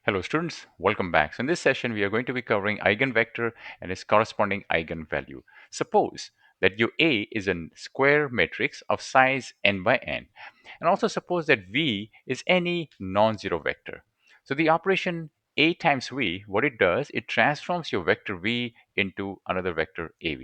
Hello students, welcome back. So in this session, we are going to be covering eigenvector and its corresponding eigenvalue. Suppose that your A is a square matrix of size n by n, and also suppose that V is any non-zero vector. So the operation A times V, what it does, it transforms your vector V into another vector AV.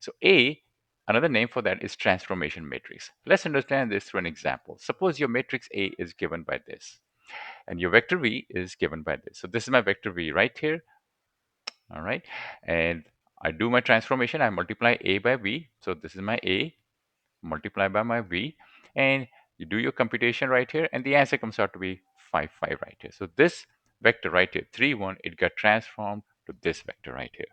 So A, another name for that is transformation matrix. Let's understand this through an example. Suppose your matrix A is given by this and your vector v is given by this. So this is my vector v right here, all right? And I do my transformation, I multiply a by v. So this is my a, multiply by my v, and you do your computation right here, and the answer comes out to be 5, 5 right here. So this vector right here, 3, 1, it got transformed to this vector right here.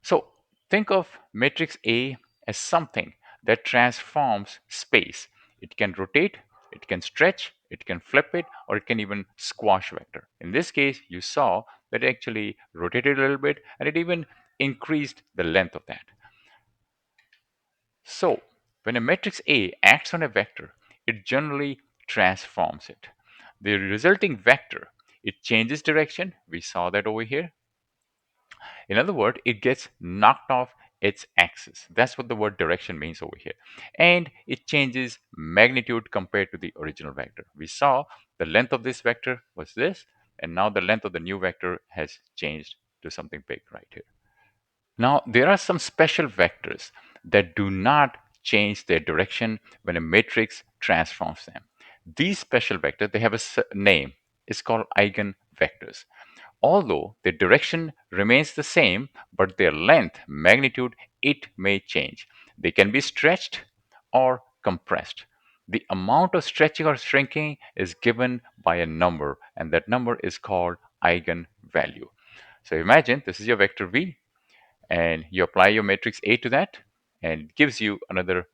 So think of matrix A as something that transforms space. It can rotate, it can stretch, it can flip it, or it can even squash vector. In this case, you saw that it actually rotated a little bit and it even increased the length of that. So when a matrix A acts on a vector, it generally transforms it. The resulting vector, it changes direction. We saw that over here. In other words, it gets knocked off its axis. That's what the word direction means over here. And it changes magnitude compared to the original vector. We saw the length of this vector was this, and now the length of the new vector has changed to something big right here. Now, there are some special vectors that do not change their direction when a matrix transforms them. These special vectors, they have a name. It's called eigenvectors. Although their direction remains the same, but their length, magnitude, it may change. They can be stretched or compressed. The amount of stretching or shrinking is given by a number, and that number is called eigenvalue. So imagine this is your vector v, and you apply your matrix A to that, and it gives you another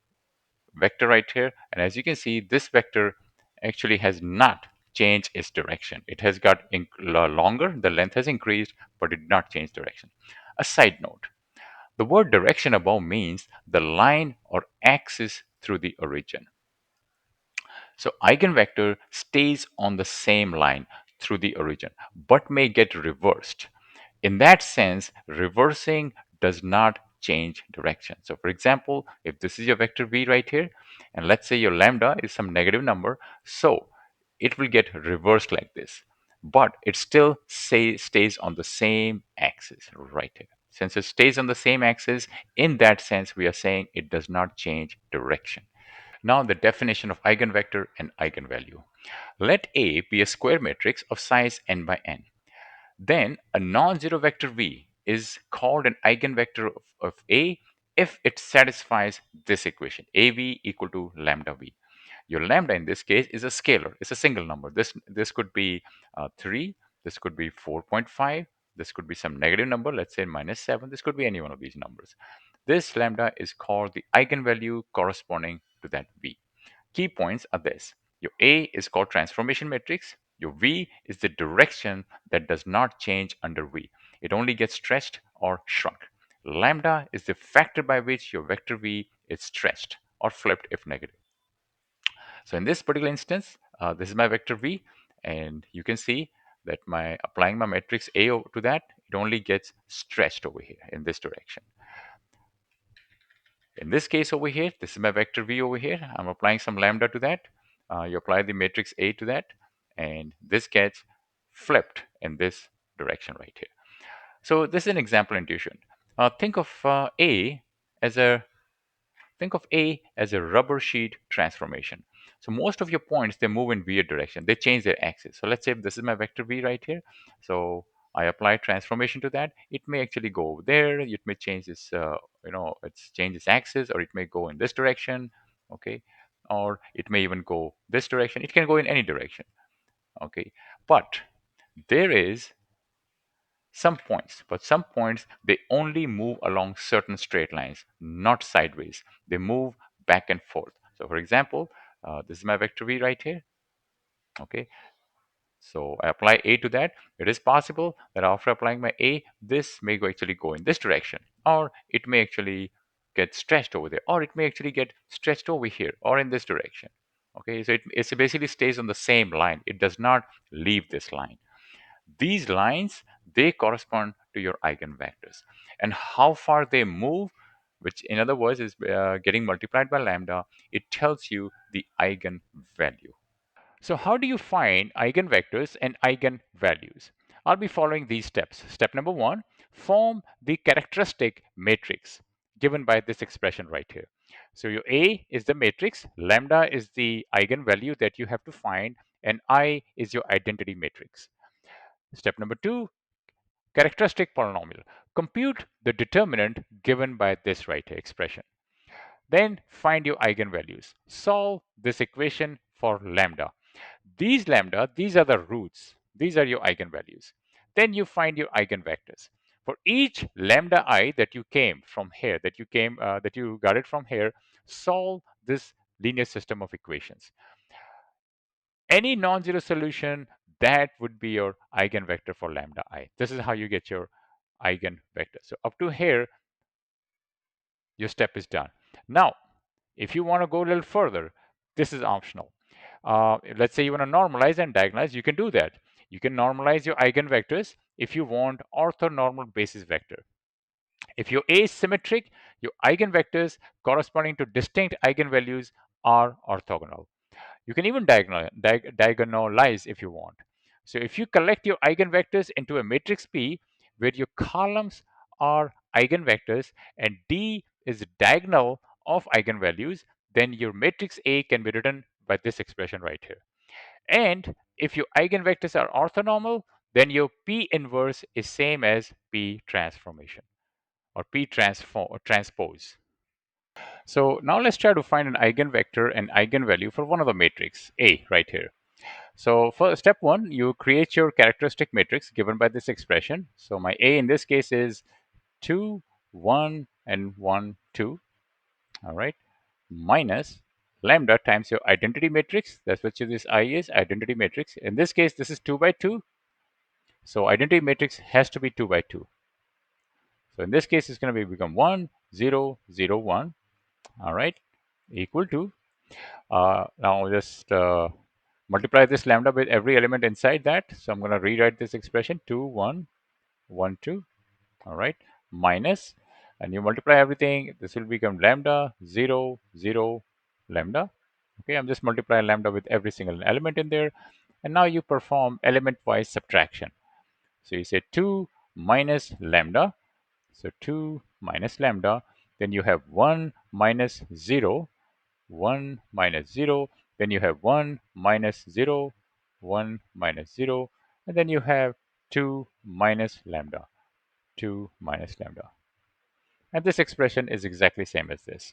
vector right here. And as you can see, this vector actually has not changed its direction. It has got longer, the length has increased, but it did not change direction. A side note, the word direction above means the line or axis through the origin. So eigenvector stays on the same line through the origin, but may get reversed. In that sense, reversing does not change direction. So for example, if this is your vector v right here, and let's say your lambda is some negative number, so it will get reversed like this, but it still stays on the same axis right here. Since it stays on the same axis, in that sense, we are saying it does not change direction. Now the definition of eigenvector and eigenvalue. Let A be a square matrix of size n by n. Then a non-zero vector v is called an eigenvector of A if it satisfies this equation, AV equal to lambda v. Your lambda in this case is a scalar. It's a single number. This could be 3. This could be 4.5. This could be some negative number. Let's say -7. This could be any one of these numbers. This lambda is called the eigenvalue corresponding to that v. Key points are this. Your A is called transformation matrix. Your V is the direction that does not change under V. It only gets stretched or shrunk. Lambda is the factor by which your vector V is stretched or flipped if negative. So in this particular instance, this is my vector v, and you can see that my applying my matrix A to that, it only gets stretched over here in this direction. In this case over here, this is my vector v over here. I'm applying some lambda to that. You apply the matrix A to that, and this gets flipped in this direction right here. So this is an example intuition. Think of A as a Think of A as a rubber sheet transformation. So most of your points, they move in weird direction. They change their axis. So let's say this is my vector V right here. So I apply transformation to that. It may actually go over there. It may change its, change its axis, or it may go in this direction. Okay. Or it may even go this direction. It can go in any direction. Okay. But there is some points they only move along certain straight lines, not sideways. They move back and forth. So for example, this is my vector v right here. Okay, so I apply a to that. It is possible that after applying my a, this may actually go in this direction, or it may actually get stretched over there, or it may actually get stretched over here or in this direction. Okay, so it basically stays on the same line. It does not leave this line. These lines, they correspond to your eigenvectors, and how far they move, which in other words is getting multiplied by lambda, it tells you the eigenvalue. So how do you find eigenvectors and eigenvalues? I'll be following these steps. Step number one, form the characteristic matrix given by this expression right here. So your A is the matrix, lambda is the eigenvalue that you have to find, and I is your identity matrix. Step number two, characteristic polynomial. Compute the determinant given by this right here expression. Then find your eigenvalues. Solve this equation for lambda. These lambda, these are the roots. These are your eigenvalues. Then you find your eigenvectors. For each lambda I that you came from here, that you got it from here, solve this linear system of equations. Any non-zero solution, that would be your eigenvector for lambda I. This is how you get your eigenvector. So up to here, your step is done. Now, if you want to go a little further, this is optional. Let's say you want to normalize and diagonalize, you can do that. You can normalize your eigenvectors if you want orthonormal basis vector. If your A is symmetric, your eigenvectors corresponding to distinct eigenvalues are orthogonal. You can even diagonalize if you want. So if you collect your eigenvectors into a matrix P where your columns are eigenvectors and D is diagonal of eigenvalues, then your matrix A can be written by this expression right here. And if your eigenvectors are orthonormal, then your P inverse is same as P transformation or P transpose. So now let's try to find an eigenvector and eigenvalue for one of the matrix A right here. So for step one, you create your characteristic matrix given by this expression. So my A in this case is 2, 1, and 1, 2. All right. Minus lambda times your identity matrix. That's what this I is, identity matrix. In this case, this is 2 by 2. So identity matrix has to be 2 by 2. So in this case, it's going to become 1, 0, 0, 1. All right. Equal to. Now just multiply this lambda with every element inside that. So I'm going to rewrite this expression 2, 1, 1, 2. All right. Minus, and you multiply everything. This will become lambda 0, 0, lambda. Okay. I'm just multiplying lambda with every single element in there. And now you perform element wise subtraction. So you say 2 minus lambda. So 2 minus lambda. Then you have 1 minus 0. 1 minus 0, then you have 1 minus 0, 1 minus 0, and then you have 2 minus lambda, 2 minus lambda. And this expression is exactly same as this.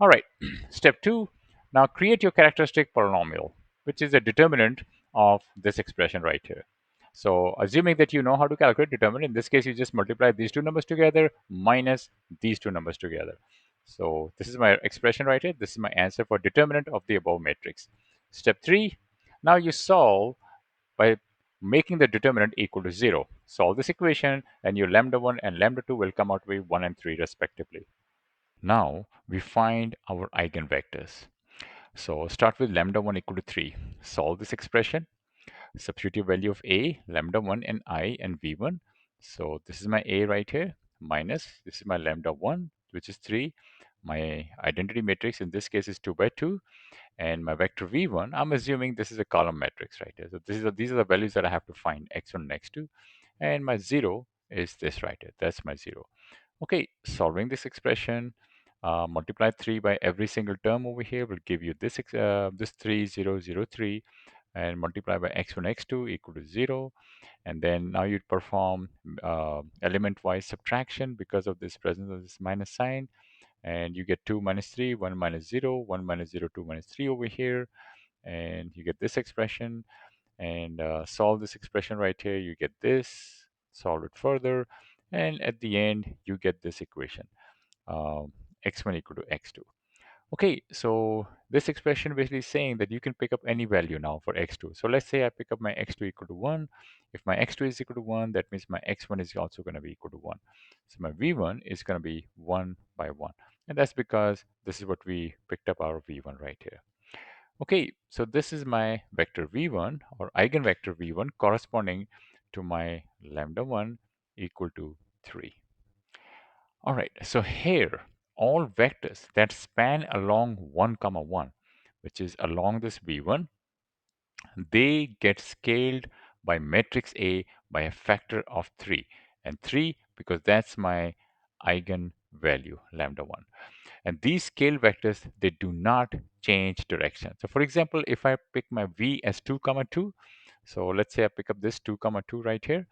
All right, step 2, now create your characteristic polynomial, which is a determinant of this expression right here. So assuming that you know how to calculate determinant, in this case, you just multiply these two numbers together minus these two numbers together. So this is my expression right here. This is my answer for determinant of the above matrix. Step 3, now you solve by making the determinant equal to 0. Solve this equation and your lambda 1 and lambda 2 will come out to be 1 and 3 respectively. Now we find our eigenvectors. So start with lambda 1 equal to 3. Solve this expression. Substitute value of A, lambda 1 and I and V1. So this is my A right here, minus, this is my lambda 1, which is 3. My identity matrix in this case is 2 by 2. And my vector V1, I'm assuming this is a column matrix right here. So these are the values that I have to find, x1 and x2. And my 0 is this right here. That's my 0. Okay, solving this expression, multiply 3 by every single term over here will give you this 3, 0, 0, 3, and multiply by x1, x2 equal to 0. And then now you'd perform element-wise subtraction because of this presence of this minus sign. And you get 2 minus 3, 1 minus 0, 1 minus 0, 2 minus 3 over here. And you get this expression. And solve this expression right here. You get this, solve it further. And at the end, you get this equation, x1 equal to x2. Okay, so this expression basically is saying that you can pick up any value now for x2. So let's say I pick up my x2 equal to 1. If my x2 is equal to 1, that means my x1 is also going to be equal to 1. So my v1 is going to be 1 by 1. And that's because this is what we picked up our v1 right here. Okay, so this is my vector v1 or eigenvector v1 corresponding to my lambda 1 equal to 3. All right, so here all vectors that span along 1 comma 1, which is along this v1, they get scaled by matrix A by a factor of 3. And 3 because that's my eigenvalue lambda 1. And these scale vectors, they do not change direction. So for example, if I pick my v as 2 comma 2, so let's say I pick up this 2 comma 2 right here,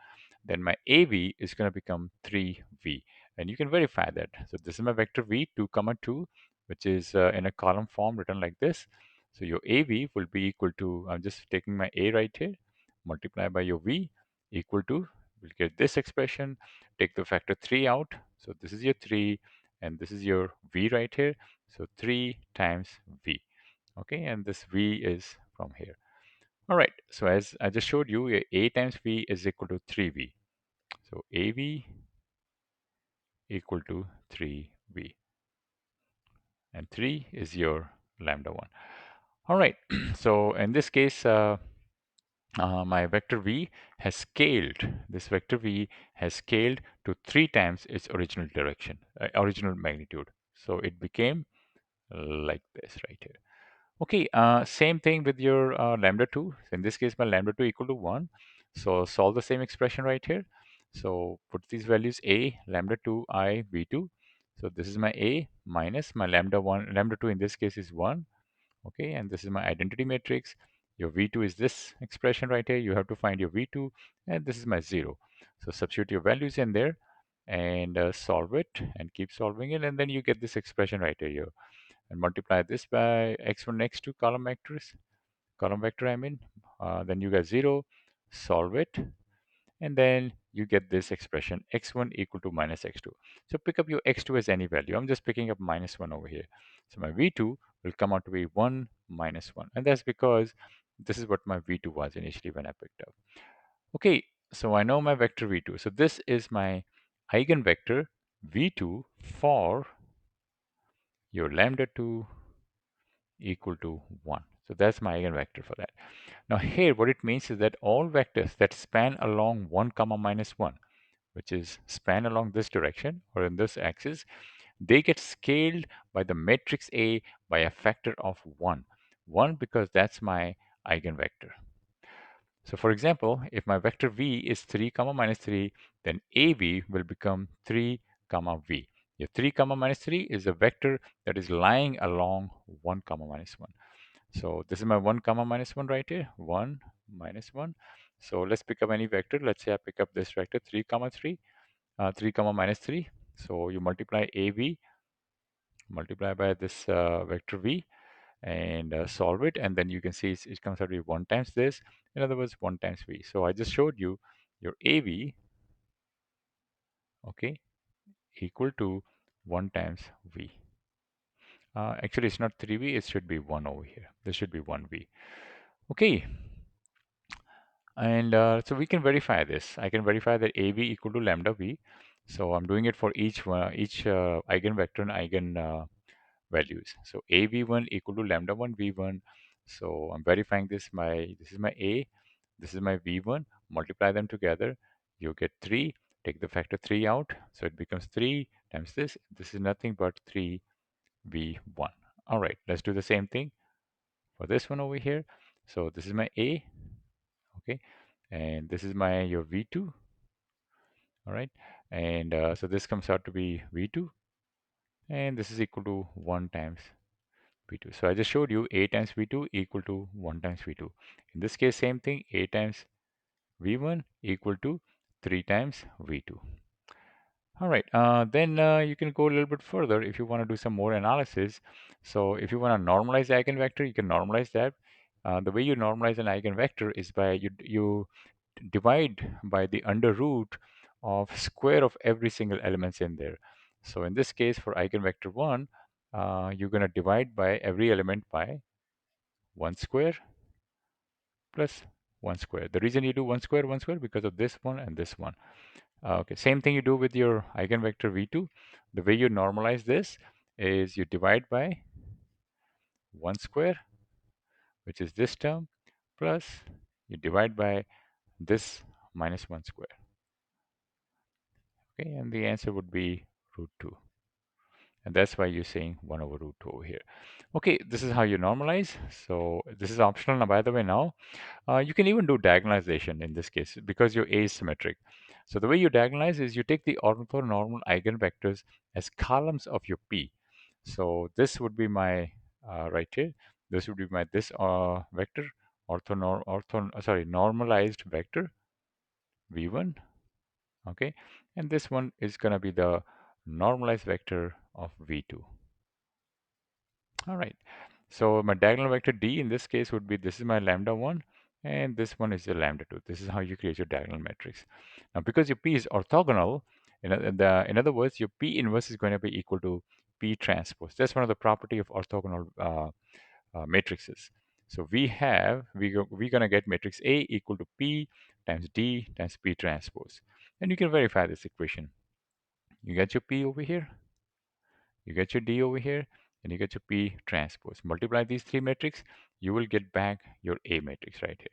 then my AV is going to become 3v. And you can verify that. So this is my vector v 2 comma 2, which is in a column form written like this. So your AV will be equal to, I'm just taking my A right here, multiply by your V equal to, we'll get this expression, take the factor 3 out. So this is your 3 and this is your V right here. So 3 times V. Okay, and this V is from here. All right, so as I just showed you, A times V is equal to 3V. So AV equal to 3V. And 3 is your lambda 1. All right, so in this case, my vector v has scaled, this vector v has scaled to 3 times its original direction, original magnitude. So it became like this right here. Okay, same thing with your lambda 2. In this case, my lambda 2 equal to 1. So solve the same expression right here. So put these values a, lambda 2, I, v2. So this is my a minus my lambda 1, lambda 2 in this case is 1. Okay, and this is my identity matrix. Your v2 is this expression right here. You have to find your v2, and this is my 0. So substitute your values in there and solve it and keep solving it, and then you get this expression right here. And multiply this by x1, x2 column vector I mean. Then you get 0, solve it, and then you get this expression x1 equal to minus x2. So pick up your x2 as any value. I'm just picking up minus 1 over here. So my v2 will come out to be 1 minus 1. And that's because this is what my v2 was initially when I picked up. Okay, so I know my vector v2. So this is my eigenvector v2 for your lambda 2 equal to 1. So that's my eigenvector for that. Now here what it means is that all vectors that span along 1 comma minus 1, which is span along this direction or in this axis, they get scaled by the matrix A by a factor of 1. 1 because that's my eigenvector. So for example, if my vector v is 3 comma minus 3, then AV will become 3 comma v. Your 3 comma minus 3 is a vector that is lying along 1 comma minus 1. So this is my 1 comma minus 1 right here, 1 minus 1. So let's pick up any vector. Let's say I pick up this vector 3 comma 3, 3 comma minus 3. So you multiply AV, multiply by this vector v and solve it. And then you can see it comes out to be 1 times this. In other words, 1 times v. So I just showed you your AV, okay, equal to 1 times v. Actually, it's not 3v, it should be 1 over here. This should be 1v. Okay, and so we can verify this. I can verify that AV equal to lambda v. So I'm doing it for each one, each eigenvector and eigen values. So AV1 equal to lambda 1 v1. So I'm verifying this. This is my A, this is my v1. Multiply them together, you get 3. Take the factor 3 out, so it becomes 3 times this. This is nothing but 3v1. All right, let's do the same thing for this one over here. So this is my A, okay, and this is my your v2. All right, and so this comes out to be v2, and this is equal to 1 times v2. So I just showed you a times v2 equal to 1 times v2. In this case, same thing, a times v1 equal to 3 times v2. All right, then you can go a little bit further if you want to do some more analysis. So if you want to normalize the eigenvector, you can normalize that. The way you normalize an eigenvector is by you divide by the under root of square of every single elements in there. So in this case, for eigenvector 1, you're going to divide by every element by 1 square plus 1 square. The reason you do 1 square, because of this one and this one. Okay, same thing you do with your eigenvector v2. The way you normalize this is you divide by 1 square which is this term, plus you divide by this minus 1 square. Okay, and the answer would be root 2. And that's why you're saying 1 over root 2 over here. Okay, this is how you normalize. So this is optional now, by the way, now. You can even do diagonalization in this case because your A is symmetric. So the way you diagonalize is you take the orthonormal eigenvectors as columns of your P. So this would be my right here. This would be my this vector, normalized vector v1. Okay, and this one is gonna be the normalized vector of v2. All right. So my diagonal vector D in this case would be, this is my lambda 1 and this one is the lambda 2. This is how you create your diagonal matrix. Now because your P is orthogonal, in other words, your P inverse is going to be equal to P transpose. That's one of the property of orthogonal matrices. So we're going to get matrix A equal to P times D times P transpose. And you can verify this equation. You get your P over here, you get your D over here, and you get your P transpose. Multiply these three metrics, you will get back your A matrix right here.